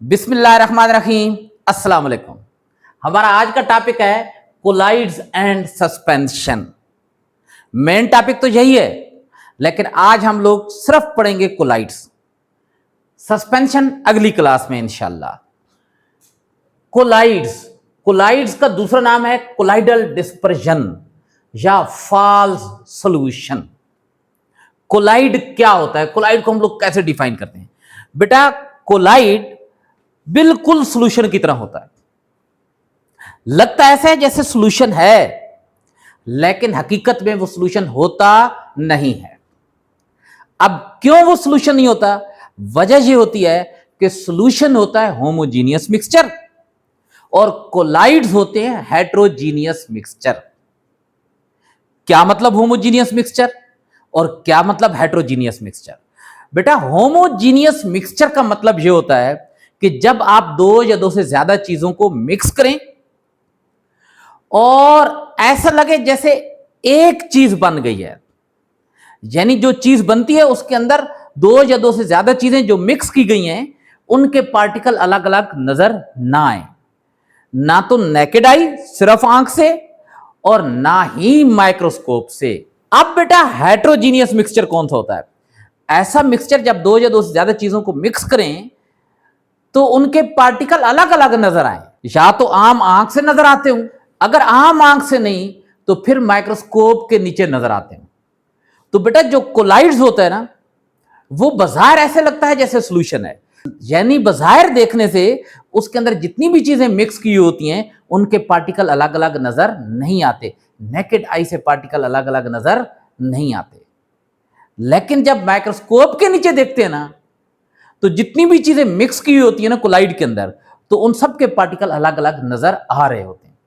बिस्मिल्लाहिर्रहमानिर्रहीम। अस्सलाम वालेकुम। हमारा आज का टॉपिक है colloids and suspension. Main topic तो यही है, लेकिन आज हम लोग सिर्फ पढ़ेंगे कोलाइड्स। सस्पेंशन अगली क्लास में इंशाल्लाह। कोलाइड्स कोलाइड्स का दूसरा नाम है कोलाइडल डिस्पर्जन या फॉल्स सॉल्यूशन। कोलाइड क्या होता है? कोलाइड को हम लोग कैसे डिफाइन करते हैं? बेटा, कोलाइड बिल्कुल सॉल्यूशन की तरह होता है। लगता ऐसा है जैसे सॉल्यूशन है, लेकिन हकीकत में वो सॉल्यूशन होता नहीं है। अब क्यों वो सॉल्यूशन नहीं होता? वजह ये होती है कि सॉल्यूशन होता है होमोजीनियस मिक्सचर और कोलाइड्स होते हैं हेट्रोजीनियस मिक्सचर। क्या मतलब होमोजीनियस मिक्सचर और क्या मतलब हेट्रोजीनियस मिक्सचर? बेटा, होमोजीनियस मिक्सचर का मतलब यह होता है कि जब आप दो या दो से ज्यादा चीजों को मिक्स करें और ऐसा लगे जैसे एक चीज बन गई है, यानी जो चीज बनती है उसके अंदर दो या दो से ज्यादा चीजें जो मिक्स की गई हैं उनके पार्टिकल अलग अलग नजर ना आए, ना तो नेकेड आई सिर्फ आंख से और ना ही माइक्रोस्कोप से। अब बेटा, हेट्रोजीनियस मिक्सचर कौन सा होता है? ऐसा मिक्सचर जब दो या दो से ज्यादा चीजों को मिक्स करें तो उनके पार्टिकल अलग अलग नजर आए, या तो आम आंख से नजर आते हो, अगर आम आंख से नहीं तो फिर माइक्रोस्कोप के नीचे नजर आते हैं। तो बेटा, जो कोलाइड्स होता है ना, वो बाहर ऐसे लगता है जैसे सॉल्यूशन है, यानी बाहर देखने से उसके अंदर जितनी भी चीजें मिक्स की होती हैं उनके पार्टिकल अलग अलग नजर नहीं आते। नेकेड आई से पार्टिकल अलग अलग नजर नहीं आते, लेकिन जब माइक्रोस्कोप के नीचे देखते हैं ना, तो जितनी भी चीजें मिक्स की होती है ना कोलाइड के अंदर, तो उन सब के पार्टिकल अलग अलग नजर आ रहे होते हैं।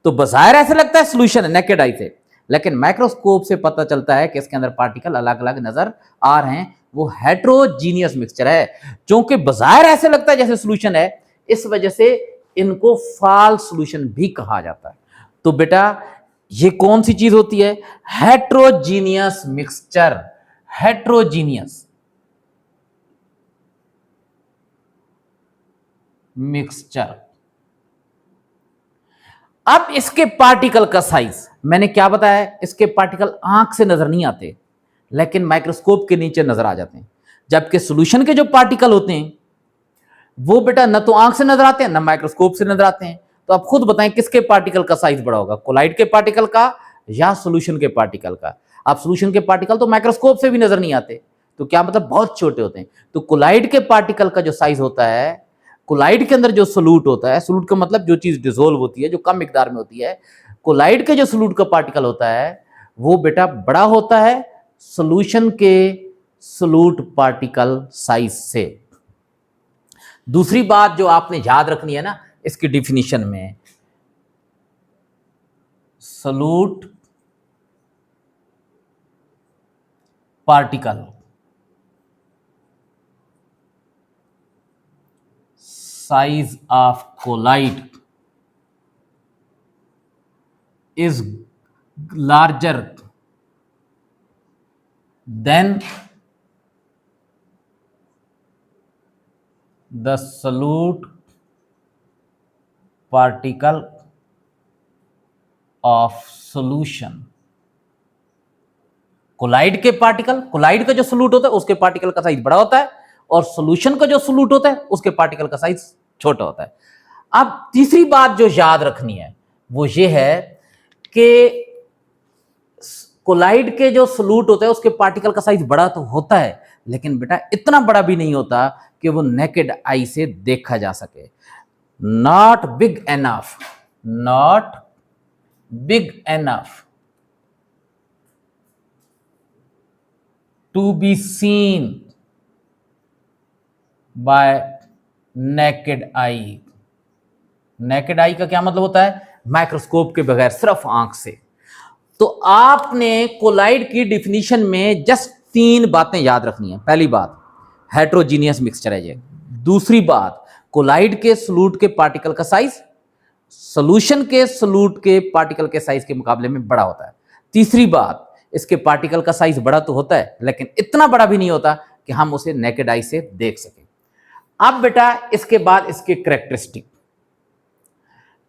तो बाहर ऐसे लगता है सॉल्यूशन है नेकेड आई से, लेकिन माइक्रोस्कोप से पता चलता है कि इसके अंदर पार्टिकल अलग अलग नजर आ रहे हैं। वो हेट्रोजीनियस मिक्सचर है। क्योंकि बाहर ऐसे लगता है जैसे सॉल्यूशन है, इस वजह से इनको फॉल्स सॉल्यूशन भी कहा जाता है। तो बेटा, ये कौन सी चीज होती है? Heterogeneous mixture. Heterogeneous mixture. अब इसके पार्टिकल का साइज मैंने क्या बताया? इसके पार्टिकल आंख से नजर नहीं आते, लेकिन माइक्रोस्कोप के नीचे नजर आ जाते हैं। जबकि सॉल्यूशन के जो पार्टिकल होते हैं वो बेटा न तो आंख से नजर आते हैं न माइक्रोस्कोप से नजर आते हैं। तो आप खुद बताएं किसके पार्टिकल का साइज बड़ा होगा, कोलाइड के पार्टिकल का या सॉल्यूशन के पार्टिकल का? आप सॉल्यूशन के पार्टिकल तो माइक्रोस्कोप से भी नजर नहीं आते, तो क्या मतलब बहुत छोटे होते हैं। तो कोलाइड के पार्टिकल का जो साइज होता है, कोलाइड के अंदर जो सोलूट होता है, सोलूट का मतलब जो चीज डिसोल्व होती है, जो कम मिकदार में होती है, कोलाइड के जो सोलूट का पार्टिकल होता है वो बेटा बड़ा होता है सॉल्यूशन के सोलूट पार्टिकल साइज से। दूसरी बात जो आपने याद रखनी है ना इसकी डिफिनीशन में, सोलूट particle size of colloid is larger than the solute particle of solution। Colloid के पार्टिकल, कोलाइड का जो सोलूट होता है उसके पार्टिकल का साइज बड़ा होता है और सॉल्यूशन का जो सोलूट होता है उसके पार्टिकल का साइज छोटा होता है। अब तीसरी बात जो याद रखनी है वो ये है कि कोलाइड के जो सोलूट होता है उसके पार्टिकल का साइज बड़ा तो होता है, लेकिन बेटा इतना बड़ा भी नहीं होता कि वो नेकेड आई से देखा जा सके। Not big enough, not big enough to be seen by naked eye. Naked eye का क्या मतलब होता है? माइक्रोस्कोप के बगैर, सिर्फ आंख से। तो आपने कोलाइड की डिफिनीशन में जस्ट तीन बातें याद रखनी है। पहली बात, हेट्रोजीनियस मिक्सचर है ये। दूसरी बात, कोलाइड के सोलूट के पार्टिकल का साइज सॉल्यूशन के सोलूट के पार्टिकल के साइज के मुकाबले में बड़ा होता है। तीसरी बात, इसके पार्टिकल का साइज बड़ा तो होता है, लेकिन इतना बड़ा भी नहीं होता कि हम उसे नेकेड आई से देख सकें। अब बेटा इसके बाद इसके करेक्टरिस्टिक,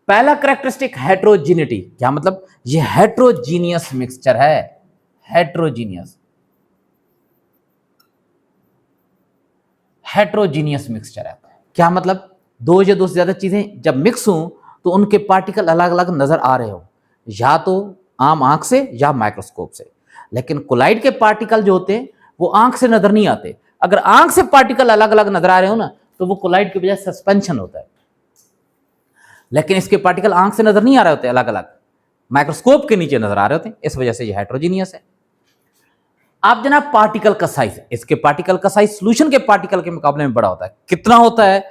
पहला करेक्टरिस्टिक हेट्रोजीनिटी। क्या मतलब? ये हेट्रोजीनियस मिक्सचर है, हेट्रोजीनियस, हेट्रोजीनियस मिक्सचर है। क्या मतलब? दो या दो से ज्यादा चीजें जब मिक्स हों तो उनके पार्टिकल अलग अलग नजर आ रहे हो, या तो आम आंख से या माइक्रोस्कोप से। लेकिन कोलाइड के पार्टिकल जो होते हैं वो आंख से नजर नहीं आते। अगर आंख से पार्टिकल अलग अलग नजर आ रहे हो ना तो वो कोलाइड के बजाय सस्पेंशन होता है। लेकिन इसके पार्टिकल आंख से नजर नहीं आ रहे होते, अलग अलग माइक्रोस्कोप के नीचे नजर आ रहे होते हैं, इस वजह से ये हेट्रोजीनियस है। आप जनाब पार्टिकल का साइज, इसके पार्टिकल का साइज सोल्यूशन के पार्टिकल के मुकाबले में बड़ा होता है। कितना होता है?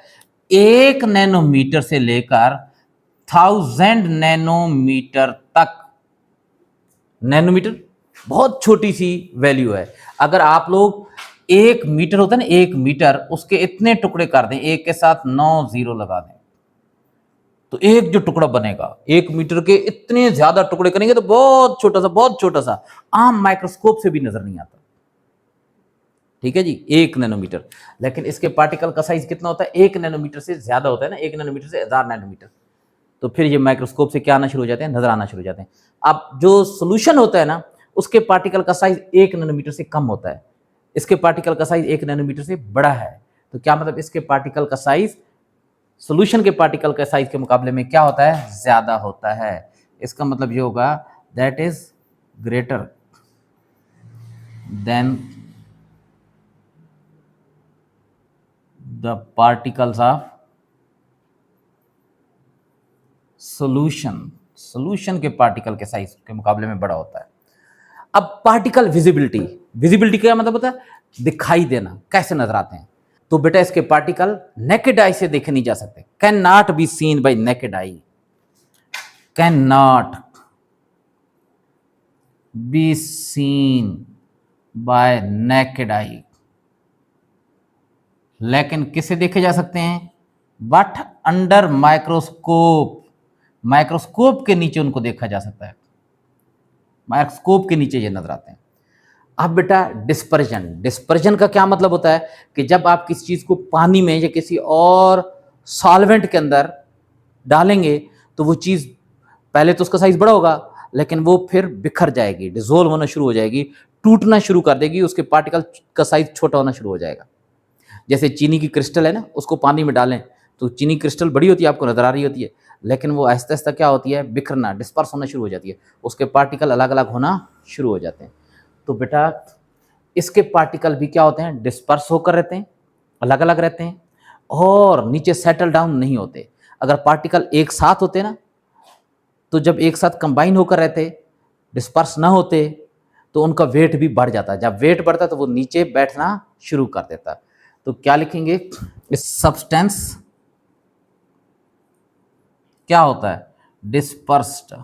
1 नैनोमीटर से लेकर 1000 नैनोमीटर तक। नैनोमीटर बहुत छोटी सी वैल्यू है। अगर आप लोग 1 मीटर होता है ना, 1 मीटर, उसके इतने टुकड़े कर दें, एक के साथ 9 जीरो लगा दें, तो एक जो टुकड़ा बनेगा 1 मीटर के इतने ज्यादा टुकड़े करेंगे तो बहुत छोटा सा, बहुत छोटा सा, आम माइक्रोस्कोप से भी नजर नहीं आता। ठीक है जी, 1 नैनोमीटर। लेकिन इसके पार्टिकल का साइज कितना होता है? 1 नैनोमीटर से ज्यादा होता है ना, 1 नैनोमीटर से 1000 नैनोमीटर। तो फिर ये माइक्रोस्कोप से क्या आना शुरू हो जाते हैं? नजर आना शुरू हो जाते हैं। अब जो सोल्यूशन होता है ना उसके पार्टिकल का साइज 1 नैनोमीटर से कम होता है, इसके पार्टिकल का साइज 1 नैनोमीटर से बड़ा है। तो क्या मतलब? इसके पार्टिकल का साइज सोल्यूशन के पार्टिकल के साइज के मुकाबले में क्या होता है? ज्यादा होता है। इसका मतलब ये होगा that is greater than the particles of solution. Solution के पार्टिकल के साइज के मुकाबले में बड़ा होता है। अब पार्टिकल विजिबिलिटी, विजिबिलिटी क्या मतलब होता है? दिखाई देना, कैसे नजर आते हैं। तो बेटा इसके पार्टिकल नेकेड आई से देखे नहीं जा सकते, can not be seen by naked I, can not be seen by naked आई। लेकिन किसे देखे जा सकते हैं? बट अंडर माइक्रोस्कोप, माइक्रोस्कोप के नीचे उनको देखा जा सकता है, माइक्रोस्कोप के नीचे ये नजर आते हैं। अब बेटा डिस्पर्जन, डिस्पर्जन का क्या मतलब होता है? कि जब आप किसी चीज को पानी में या किसी और सॉल्वेंट के अंदर डालेंगे तो वो चीज पहले तो उसका साइज बड़ा होगा, लेकिन वो फिर बिखर जाएगी, डिसोल्व होना शुरू हो जाएगी, टूटना शुरू कर देगी, उसके पार्टिकल का साइज छोटा होना शुरू हो जाएगा। जैसे चीनी की क्रिस्टल है ना, उसको पानी में डालें तो चीनी क्रिस्टल बड़ी होती है, आपको नजर आ रही होती है, लेकिन वो आहिस्ता आहिस्ता क्या होती है? बिखरना, डिस्पर्स होना शुरू हो जाती है, उसके पार्टिकल अलग अलग होना शुरू हो जाते हैं। तो बेटा इसके पार्टिकल भी क्या होते हैं? डिस्पर्स होकर रहते हैं, अलग अलग रहते हैं, और नीचे सेटल डाउन नहीं होते। अगर पार्टिकल एक साथ होते ना, तो जब एक साथ कंबाइन होकर रहते, डिस्पर्स ना होते, तो उनका वेट भी बढ़ जाता। जब वेट बढ़ता तो वो नीचे बैठना शुरू कर देता। तो क्या लिखेंगे? इस सब्सटेंस क्या होता है? डिस्पर्स्ड,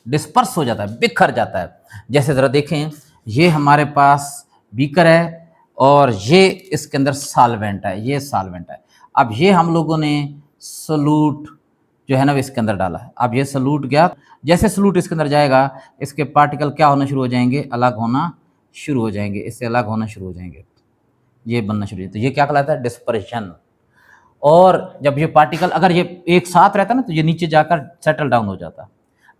डिस्पर्स हो जाता है, बिखर जाता है। जैसे जरा देखें, ये हमारे पास बीकर है और ये इसके अंदर सॉल्वेंट है, ये सॉल्वेंट है। अब ये हम लोगों ने सॉल्यूट जो है ना वो इसके अंदर डाला है। अब ये सॉल्यूट गया, जैसे सॉल्यूट इसके अंदर जाएगा इसके पार्टिकल क्या होना शुरू हो जाएंगे? अलग होना शुरू हो जाएंगे, इससे अलग होना शुरू हो जाएंगे, ये बनना शुरू हो जाए। तो ये क्या कहलाता है? डिस्पर्शन। और जब ये पार्टिकल अगर ये एक साथ रहता ना तो ये नीचे जाकर सेटल डाउन हो जाता।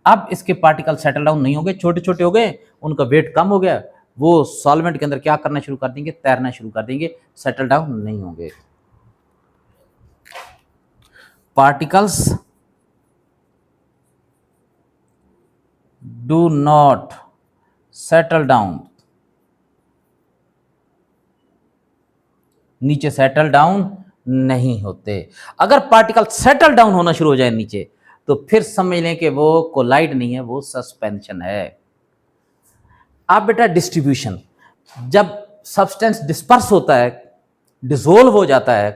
अब इसके पार्टिकल सेटल डाउन नहीं हो गए, छोटे छोटे हो गए, उनका वेट कम हो गया, वो सॉल्वेंट के अंदर क्या करना शुरू कर देंगे? तैरना शुरू कर देंगे, सेटल डाउन नहीं होंगे। Particles do not settle down, नीचे सेटल डाउन नहीं होते। अगर पार्टिकल सेटल डाउन होना शुरू हो जाए नीचे तो फिर समझ लें कि वो कोलाइड नहीं है, वो सस्पेंशन है। अब बेटा डिस्ट्रीब्यूशन, जब सब्सटेंस डिस्पर्स होता है, डिसोल्व हो जाता है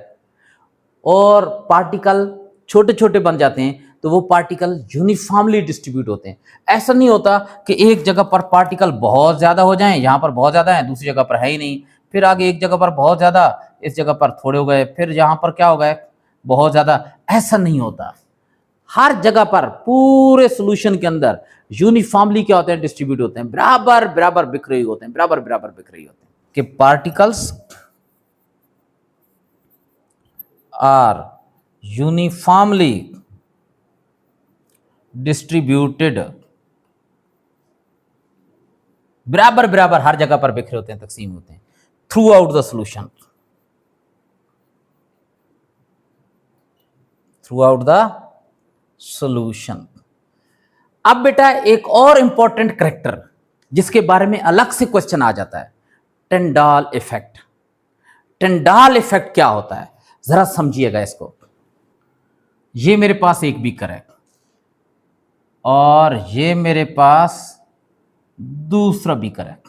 और पार्टिकल छोटे छोटे बन जाते हैं तो वो पार्टिकल यूनिफॉर्मली डिस्ट्रीब्यूट होते हैं। ऐसा नहीं होता कि एक जगह पर पार्टिकल बहुत ज़्यादा हो जाएं, यहाँ पर बहुत ज़्यादा है, दूसरी जगह पर है ही नहीं, फिर आगे एक जगह पर बहुत ज़्यादा, इस जगह पर थोड़े हो गए, फिर यहाँ पर क्या हो गए? बहुत ज़्यादा। ऐसा नहीं होता, हर जगह पर पूरे सोल्यूशन के अंदर यूनिफॉर्मली क्या होते हैं? डिस्ट्रीब्यूट होते हैं, बराबर बराबर बिखरे हुए होते हैं, बराबर बराबर बिखरे हुए होते हैं। कि पार्टिकल्स आर यूनिफॉर्मली डिस्ट्रीब्यूटेड, बराबर बराबर हर जगह पर बिखरे होते हैं, तकसीम होते हैं, through out the solution, through out the solution. अब बेटा एक और इंपॉर्टेंट करेक्टर जिसके बारे में अलग से क्वेश्चन आ जाता है, टेंडाल इफेक्ट। टेंडाल इफेक्ट क्या होता है, जरा समझिएगा इसको। ये मेरे पास एक बीकर है और ये मेरे पास दूसरा बीकर है।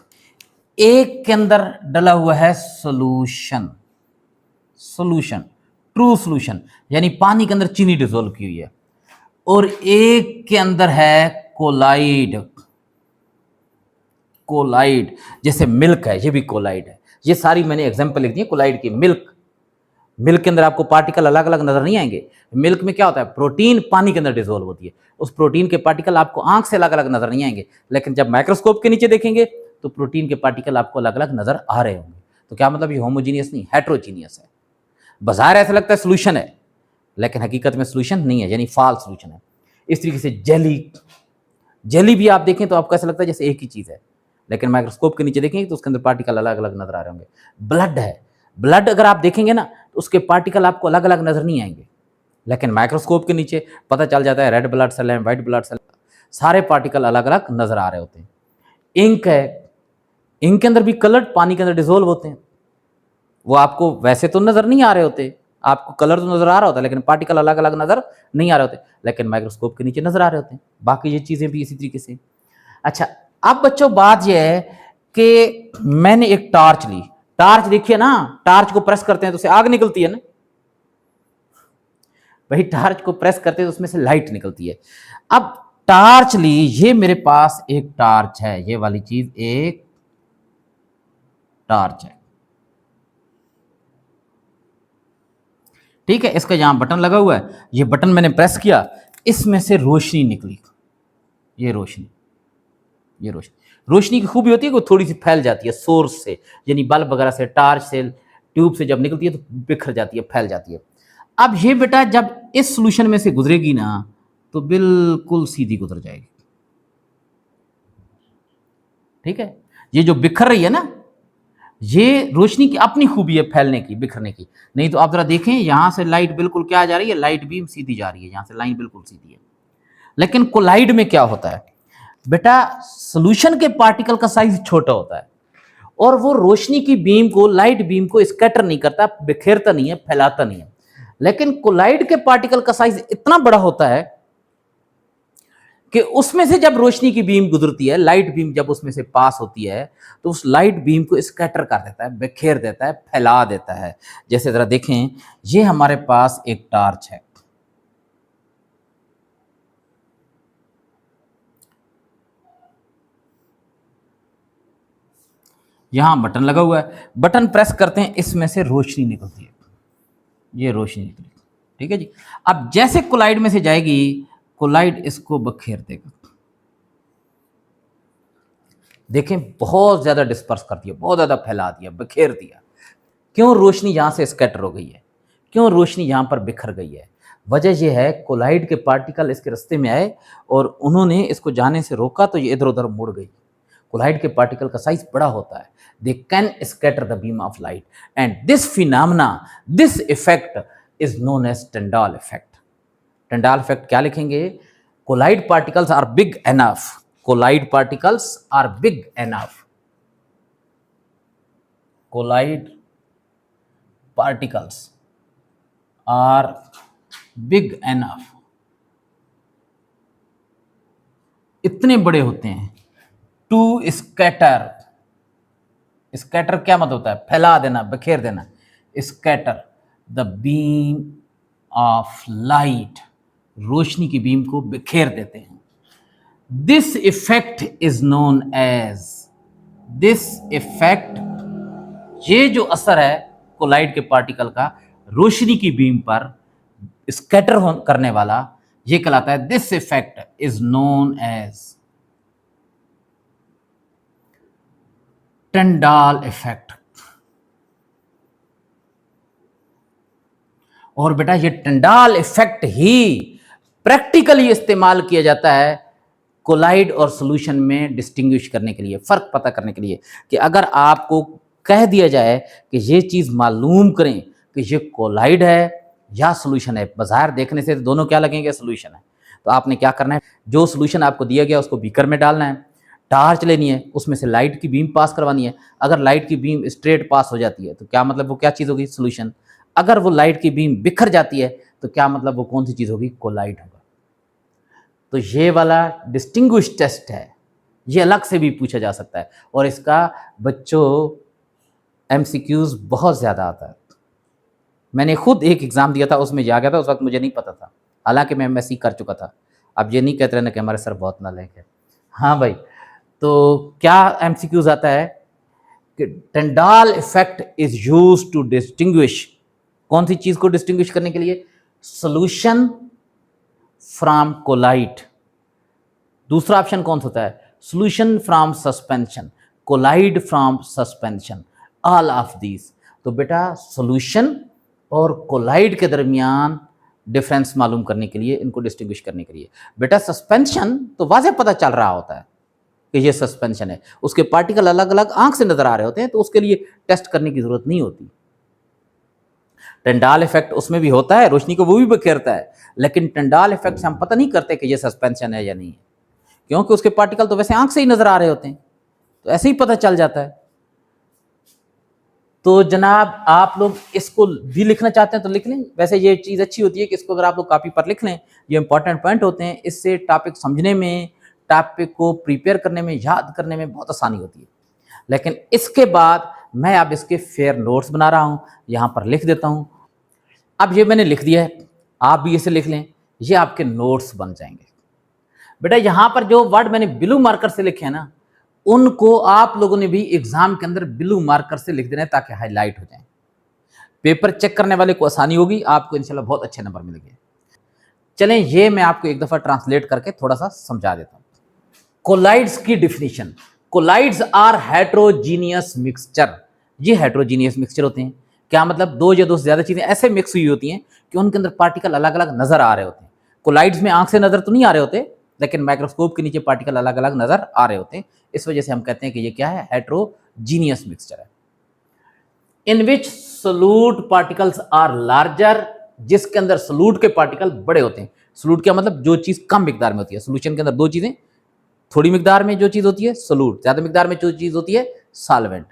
एक के अंदर डला हुआ है सॉल्यूशन, सॉल्यूशन ट्रू सॉल्यूशन, यानी पानी के अंदर चीनी डिसोल्व की हुई है, और एक के अंदर है कोलाइड। कोलाइड जैसे मिल्क है, ये भी कोलाइड है। ये सारी मैंने एग्जांपल लिख दी है कोलाइड की। मिल्क, मिल्क के अंदर आपको पार्टिकल अलग अलग नजर नहीं आएंगे। मिल्क में क्या होता है, प्रोटीन पानी के अंदर डिसोल्व होती है, उस प्रोटीन के पार्टिकल आपको आंख से अलग अलग नजर नहीं आएंगे, लेकिन जब माइक्रोस्कोप के नीचे देखेंगे तो प्रोटीन के पार्टिकल आपको अलग अलग नजर आ रहे होंगे। तो क्या मतलब, ये होमोजीनियस नहीं, हेट्रोजीनियस है। बाजार ऐसा लगता है सोल्यूशन है, लेकिन हकीकत में सोल्यूशन नहीं है, यानी फाल्स सोल्यूशन है। इस तरीके से जेली, जेली भी आप देखें तो आपको ऐसा लगता है जैसे एक ही चीज है, लेकिन माइक्रोस्कोप के नीचे देखेंगे तो उसके अंदर पार्टिकल अलग अलग नजर आ रहे होंगे। ब्लड है, ब्लड अगर आप देखेंगे ना तो उसके पार्टिकल आपको अलग अलग नजर नहीं आएंगे, लेकिन माइक्रोस्कोप के नीचे पता चल जाता है रेड ब्लड सेल है, व्हाइट ब्लड सेल, सारे पार्टिकल अलग अलग नजर आ रहे होते हैं। इंक है, इंक के अंदर भी कलर पानी के अंदर डिसोल्व होते हैं, वो आपको वैसे तो नजर नहीं आ रहे होते, आपको कलर तो नजर आ रहा होता है लेकिन पार्टिकल अलग अलग नजर नहीं आ रहे होते, लेकिन माइक्रोस्कोप के नीचे नजर आ रहे होते हैं। बाकी ये चीजें भी इसी तरीके से। अच्छा, अब बच्चों बात यह है कि मैंने एक टॉर्च ली, टॉर्च देखिए ना, टॉर्च को प्रेस करते हैं तो उससे आग निकलती है ना, वही टॉर्च को प्रेस करते हैं तो उसमें से लाइट निकलती है। अब टॉर्च ली, ये मेरे पास एक टॉर्च है, ये वाली चीज एक टॉर्च है, ठीक है। इसका यहां बटन लगा हुआ है, ये बटन मैंने प्रेस किया, इसमें से रोशनी निकली, ये रोशनी, ये रोशनी, रोशनी की खूबी होती है कि थोड़ी सी फैल जाती है सोर्स से, यानी बल्ब वगैरह से, टार्च से, ट्यूब से जब निकलती है तो बिखर जाती है, फैल जाती है। अब ये बेटा जब इस सोल्यूशन में से गुजरेगी ना तो बिल्कुल सीधी गुजर जाएगी, ठीक है। ये जो बिखर रही है ना, ये रोशनी की अपनी खूबी है फैलने की, बिखरने की। नहीं तो आप जरा देखें, यहां से लाइट बिल्कुल क्या जा रही है, लाइट बीम सीधी जा रही है, यहां से लाइन बिल्कुल सीधी है। लेकिन कोलाइड में क्या होता है बेटा, सॉल्यूशन के पार्टिकल का साइज छोटा होता है और वो रोशनी की बीम को, लाइट बीम को स्कैटर नहीं करता, बिखेरता नहीं है, फैलाता नहीं है। लेकिन कोलाइड के पार्टिकल का साइज इतना बड़ा होता है कि उसमें से जब रोशनी की बीम गुजरती है, लाइट बीम जब उसमें से पास होती है तो उस लाइट बीम को स्कैटर कर देता है, बिखेर देता है, फैला देता है। जैसे जरा देखें, ये हमारे पास एक टॉर्च है, यहां बटन लगा हुआ है, बटन प्रेस करते हैं, इसमें से रोशनी निकलती है, ये रोशनी निकली, ठीक है जी। अब जैसे कोलाइड में से जाएगी, कोलाइड इसको बखेर देगा, देखें बहुत ज्यादा डिस्पर्स कर दिया, बहुत ज्यादा फैला दिया, बखेर दिया। क्यों, रोशनी यहां से स्कैटर हो गई है, क्यों रोशनी यहां पर बिखर गई है? वजह यह है कोलाइड के पार्टिकल इसके रास्ते में आए और उन्होंने इसको जाने से रोका तो ये इधर उधर मुड़ गई। कोलाइड के पार्टिकल का साइज बड़ा होता है, they can scatter the beam of light, and this phenomena, this effect is known as Tyndall effect. Tyndall effect क्या लिखेंगे, colloid particles are big enough, colloid particles are big enough, colloid particles are big enough, इतने बड़े होते हैं to scatter. Scatter क्या मतलब होता है, फैला देना, बिखेर देना, scatter the beam of light, रोशनी की बीम को बिखेर देते हैं। This effect is known as, this effect, ये जो असर है कोलाइड के पार्टिकल का रोशनी की बीम पर स्कैटर करने वाला, ये कहलाता है, this effect is known as Tyndall effect. और बेटा ये टिंडाल इफेक्ट ही प्रैक्टिकली इस्तेमाल किया जाता है कोलाइड और सॉल्यूशन में डिस्टिंग्विश करने के लिए, फर्क पता करने के लिए, कि अगर आपको कह दिया जाए कि ये चीज मालूम करें कि ये कोलाइड है या सॉल्यूशन है, बाजार देखने से दोनों क्या लगेंगे, सॉल्यूशन है, तो आपने क्या करना है, जो सॉल्यूशन आपको दिया गया उसको बीकर में डालना है, टार्च लेनी है, उसमें से लाइट की बीम पास करवानी है। अगर लाइट की बीम स्ट्रेट पास हो जाती है तो क्या मतलब वो क्या चीज़ होगी, सॉल्यूशन। अगर वो लाइट की बीम बिखर जाती है तो क्या मतलब वो कौन सी चीज़ होगी, कोलाइड होगा। तो ये वाला डिस्टिंग्विश टेस्ट है, ये अलग से भी पूछा जा सकता है और इसका बच्चों एमसीक्यूज बहुत ज़्यादा आता है। मैंने खुद एक एग्ज़ाम दिया था, उसमें जा गया था, उस वक्त मुझे नहीं पता था, हालांकि मैं एमएससी कर चुका था। अब ये नहीं कहते रहना कि हमारे सर बहुत नालायक है। हाँ भाई, तो क्या एमसीक्यूज आता है कि Tyndall effect is used to distinguish, कौन सी चीज़ को डिस्टिंग्विश करने के लिए, सॉल्यूशन फ्रॉम कोलाइड। दूसरा ऑप्शन कौन सा होता है, solution from suspension, colloid from suspension, all of these. तो बेटा सॉल्यूशन और कोलाइड के दरमियान डिफरेंस मालूम करने के लिए, इनको डिस्टिंग्विश करने के लिए, बेटा सस्पेंशन तो वाज़े पता चल रहा होता है कि ये सस्पेंशन है, उसके पार्टिकल अलग अलग आंख से नजर आ रहे होते हैं, तो उसके लिए टेस्ट करने की जरूरत नहीं होती। टिंडाल इफेक्ट उसमें भी होता है, रोशनी को वो भी बिखेरता है, लेकिन टिंडाल इफेक्ट से हम पता नहीं करते कि ये सस्पेंशन है या नहीं है, क्योंकि उसके पार्टिकल तो वैसे आंख से ही नजर आ रहे होते हैं, तो ऐसे ही पता चल जाता है। तो जनाब आप लोग इसको भी लिखना चाहते हैं तो लिख लें, वैसे ये चीज़ अच्छी होती है कि इसको अगर आप लोग कॉपी पर लिख लें, ये इंपॉर्टेंट पॉइंट होते हैं, इससे टॉपिक समझने में, टॉपिक को प्रिपेयर करने में, याद करने में बहुत आसानी होती है। लेकिन इसके बाद मैं अब इसके फेयर नोट्स बना रहा हूँ, यहाँ पर लिख देता हूँ। अब ये मैंने लिख दिया है, आप भी इसे लिख लें, ये आपके नोट्स बन जाएंगे। बेटा यहाँ पर जो वर्ड मैंने ब्लू मार्कर से लिखे हैं ना, उनको आप लोगों ने भी एग्जाम के अंदर ब्लू मार्कर से लिख देना है ताकि हाईलाइट हो जाए, पेपर चेक करने वाले को आसानी होगी, आपको इंशाल्लाह बहुत अच्छे नंबर मिलेंगे। चलें ये मैं आपको एक दफा ट्रांसलेट करके थोड़ा सा समझा देता हूं। कोलाइड्स की definition, colloids are heterogeneous mixture, ये हेट्रोजीनियस मिक्सचर होते हैं। क्या मतलब, दो या दो से ज्यादा चीजें ऐसे मिक्स हुई होती हैं कि उनके अंदर पार्टिकल अलग अलग नजर आ रहे होते हैं। कोलाइड्स में आंख से नजर तो नहीं आ रहे होते, लेकिन माइक्रोस्कोप के नीचे पार्टिकल अलग अलग नजर आ रहे होते हैं, इस वजह से हम कहते हैं कि ये क्या है, हेट्रोजीनियस मिक्सचर है। इन विच सोलूट पार्टिकल्स आर लार्जर, जिसके अंदर सोलूट के पार्टिकल बड़े होते हैं। सोलूट क्या मतलब, जो चीज कम मिकदार में होती है। सोल्यूशन के अंदर दो चीजें, थोड़ी मिकदार में जो चीज होती है सोलूट, ज्यादा मिकदार में जो चीज होती है सॉल्वेंट।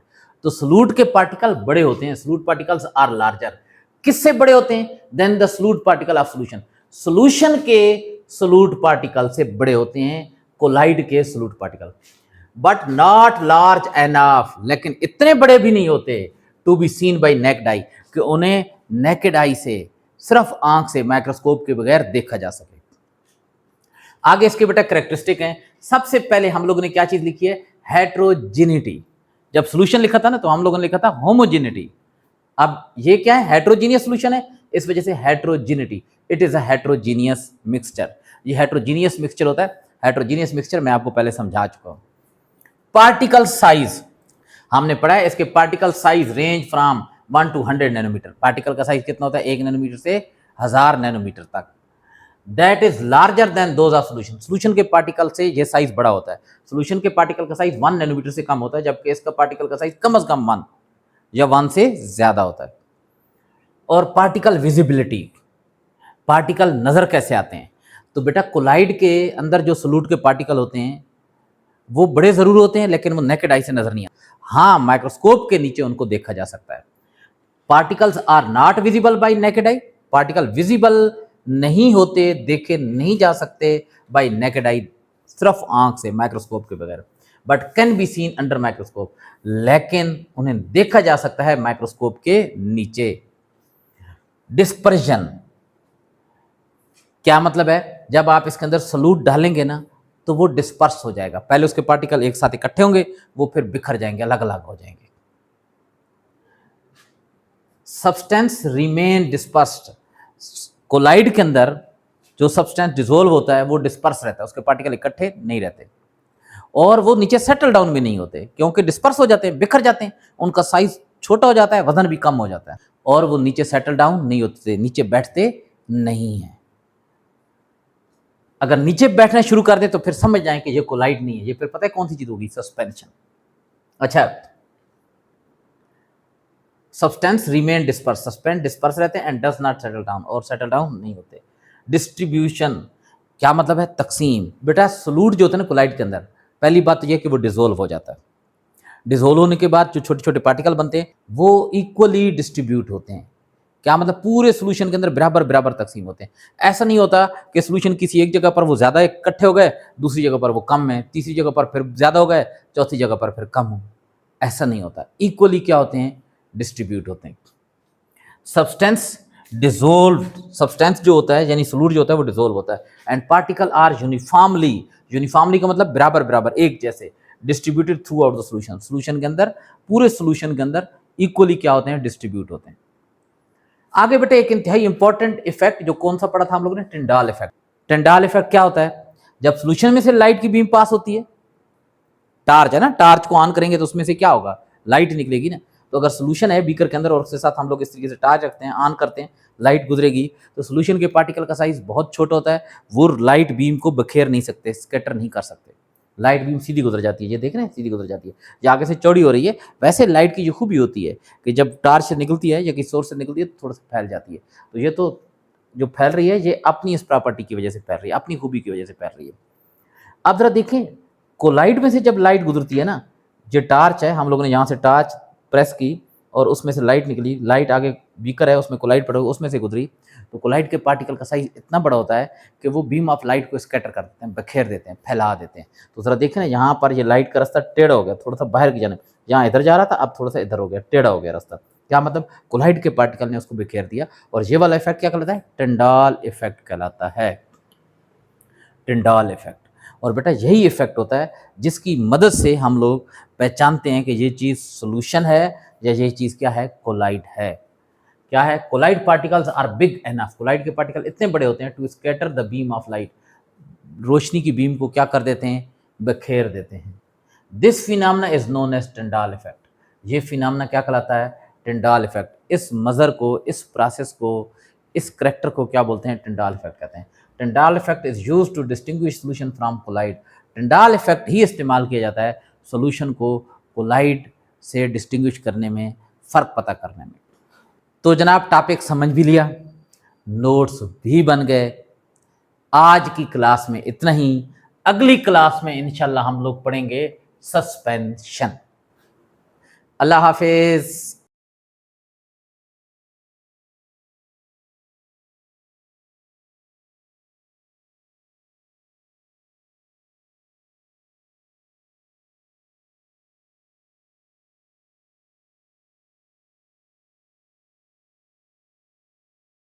तो सोलूट के पार्टिकल बड़े होते हैं, सोलूट पार्टिकल्स आर लार्जर। किससे बड़े होते हैं, than the solute particle of solution, solution के सोलूट पार्टिकल से बड़े होते हैं कोलाइड के solute particle, but not large enough, लेकिन इतने बड़े भी नहीं होते to be seen by naked eye, कि उन्हें नेकेड आई से, सिर्फ आंख से, माइक्रोस्कोप के बगैर देखा जा सके। आगे इसके बेटा कैरेक्टरिस्टिक हैं। सबसे पहले हम लोगों ने क्या चीज लिखी है, हेट्रोजिनिटी। जब सोल्यूशन लिखा था ना तो हम लोगों ने लिखा था होमोजिनिटी, अब ये क्या है, हेट्रोजीनियस सोल्यूशन है, इस वजह से heterogeneity, it is a heterogeneous mixture. ये हेट्रोजीनियस मिक्सचर होता है। हेट्रोजीनियस मिक्सचर मैं आपको पहले समझा चुका हूं। पार्टिकल साइज हमने पढ़ा है, इसके particle size range from 1 to 100 nanometre. Particle का साइज कितना होता है, 1 नैनोमीटर से 1000 नैनोमीटर तक। That is larger than those of solution, solution के पार्टिकल से ये साइज बड़ा होता है। सोल्यूशन के पार्टिकल का साइज 1 नैनोमीटर से कम होता है, जबकि इसका पार्टिकल का साइज कम से कम 1 या 1 से ज्यादा होता है। और पार्टिकल विजिबिलिटी, पार्टिकल नजर कैसे आते हैं, तो बेटा कोलाइड के अंदर जो सोल्यूट के पार्टिकल होते हैं वो बड़े जरूर होते हैं, लेकिन वो नेकेड आई से नजर नहीं आते। हाँ, माइक्रोस्कोप के नीचे उनको देखा जा सकता है। Particles are not visible by naked eye, particle visible नहीं होते, देखे नहीं जा सकते बाय नेकेड आई, सिर्फ आंख से, माइक्रोस्कोप के बगैर, but can be seen under microscope, लेकिन उन्हें देखा जा सकता है माइक्रोस्कोप के नीचे। डिस्पर्जन क्या मतलब है, जब आप इसके अंदर सॉल्यूट डालेंगे ना तो वो डिस्पर्स हो जाएगा, पहले उसके पार्टिकल एक साथ इकट्ठे होंगे, वो फिर बिखर जाएंगे, अलग अलग हो जाएंगे। सब्सटेंस रिमेन डिस्पर्स्ड, कोलाइड के अंदर जो सब्सटेंस डिसोल्व होता है वो डिस्पर्स रहता है, उसके पार्टिकल इकट्ठे नहीं रहते, और वो नीचे सेटल डाउन भी नहीं होते, क्योंकि डिस्पर्स हो जाते हैं, बिखर जाते हैं, उनका साइज छोटा हो जाता है, वजन भी कम हो जाता है। और वो नीचे सेटल डाउन नहीं होते, नीचे बैठते नहीं है। अगर नीचे बैठना शुरू कर दे तो फिर समझ जाए कि ये कोलाइड नहीं है, ये फिर पता है कौन सी चीज होगी, सस्पेंशन। अच्छा, substance remain disperse, suspend disperse रहते हैं, and does not settle down, और सेटल डाउन नहीं होते। डिस्ट्रीब्यूशन क्या मतलब है, तकसीम। बेटा सोलूट जो होते हैं ना कोलाइड के अंदर, पहली बात तो यह कि वो डिसोल्व हो जाता है। डिसोल्व होने के बाद जो छोटे छोटे पार्टिकल बनते हैं वो इक्वली डिस्ट्रीब्यूट होते हैं। क्या मतलब, पूरे सोल्यूशन के अंदर बराबर बराबर तकसीम होते हैं। ऐसा नहीं होता कि सोल्यूशन किसी एक जगह पर वो ज़्यादा इकट्ठे हो गए, दूसरी जगह पर वो कम है, तीसरी जगह पर फिर ज़्यादा हो गए, चौथी जगह पर फिर कम हो। ऐसा नहीं होता, इक्वली क्या होते हैं, डिस्ट्रीब्यूट होते हैं। सब्सटेंस डिसोल्व, सब्सटेंस जो होता है यानी सोलूट जो होता है वो डिसोल्व होता है, and particle are uniformly, uniformly का मतलब बराबर बराबर, एक जैसे, distributed throughout the solution, solution के अंदर, पूरे सोल्यूशन के अंदर इक्वली क्या होते हैं, डिस्ट्रीब्यूट होते हैं। आगे बेटे एक इंतहाई इंपॉर्टेंट इफेक्ट जो कौन सा पढ़ा था हम लोगों ने, टिंडाल इफेक्ट। टिंडाल इफेक्ट क्या होता है, जब सोल्यूशन में से लाइट की बीम पास होती है, टार्च है ना, टार्च को ऑन करेंगे तो उसमें से क्या होगा, लाइट निकलेगी ना। तो अगर सोल्यूशन है बीकर के अंदर और उसके साथ हम लोग इस तरीके से टार्च रखते हैं, ऑन करते हैं, लाइट गुजरेगी, तो सोल्यूशन के पार्टिकल का साइज बहुत छोटा होता है, वो लाइट बीम को बखेर नहीं सकते, स्कैटर नहीं कर सकते, लाइट बीम सीधी गुजर जाती है। ये देख रहे हैं, सीधी गुजर जाती है, ये आगे से चौड़ी हो रही है। वैसे लाइट की जो खूबी होती है कि जब टार्च से निकलती है या किसी सोर्स से निकलती है तो थोड़ा सा फैल जाती है। तो ये तो जो फैल रही है ये अपनी इस प्रॉपर्टी की वजह से फैल रही है, अपनी खूबी की वजह से फैल रही है। अब जरा देखें, कोलाइड में से जब लाइट गुजरती है ना, जो टार्च है, हम लोगों ने यहाँ से टार्च प्रेस की और उसमें से लाइट निकली, लाइट आगे बीकर है उसमें कोलाइड पड़ा, उसमें से गुजरी, तो कोलाइड के पार्टिकल का साइज इतना बड़ा होता है कि वो बीम ऑफ लाइट को स्कैटर कर देते हैं, बखेर देते हैं, फैला देते हैं। तो जरा देखें ना, यहाँ पर ये लाइट का रास्ता टेढ़ा हो गया, थोड़ा सा बाहर की जाने, यहाँ इधर जा रहा था अब थोड़ा सा इधर हो गया, टेढ़ा हो गया रास्ता। क्या मतलब, कोलाइड के पार्टिकल ने उसको बिखेर दिया। और ये वाला इफेक्ट क्या कहलाता है, टिंडाल इफेक्ट कहलाता है, टिंडाल इफेक्ट। और बेटा यही इफेक्ट होता है जिसकी मदद से हम लोग पहचानते हैं कि ये चीज़ सोल्यूशन है या ये चीज़ क्या है, कोलाइड है। क्या है, colloid particles are big enough, colloid के पार्टिकल इतने बड़े होते हैं to scatter the beam of light, रोशनी की बीम को क्या कर देते हैं, बखेर देते हैं। This phenomena is known as Tyndall effect, ये फिनोमेना क्या कहलाता है, टिंडाल इफेक्ट। इस मज़र को, इस प्रोसेस को, इस करेक्टर को क्या बोलते हैं, टिंडाल इफेक्ट कहते हैं। Tyndall effect is used to distinguish solution from colloid, Tyndall effect ही इस्तेमाल किया जाता है सॉल्यूशन को कोलाइड से डिस्टिंग्विश करने में, फ़र्क पता करने में। तो जनाब टॉपिक समझ भी लिया, नोट्स भी बन गए। आज की क्लास में इतना ही, अगली क्लास में इंशाल्लाह हम लोग पढ़ेंगे सस्पेंशन। अल्लाह हाफिज़।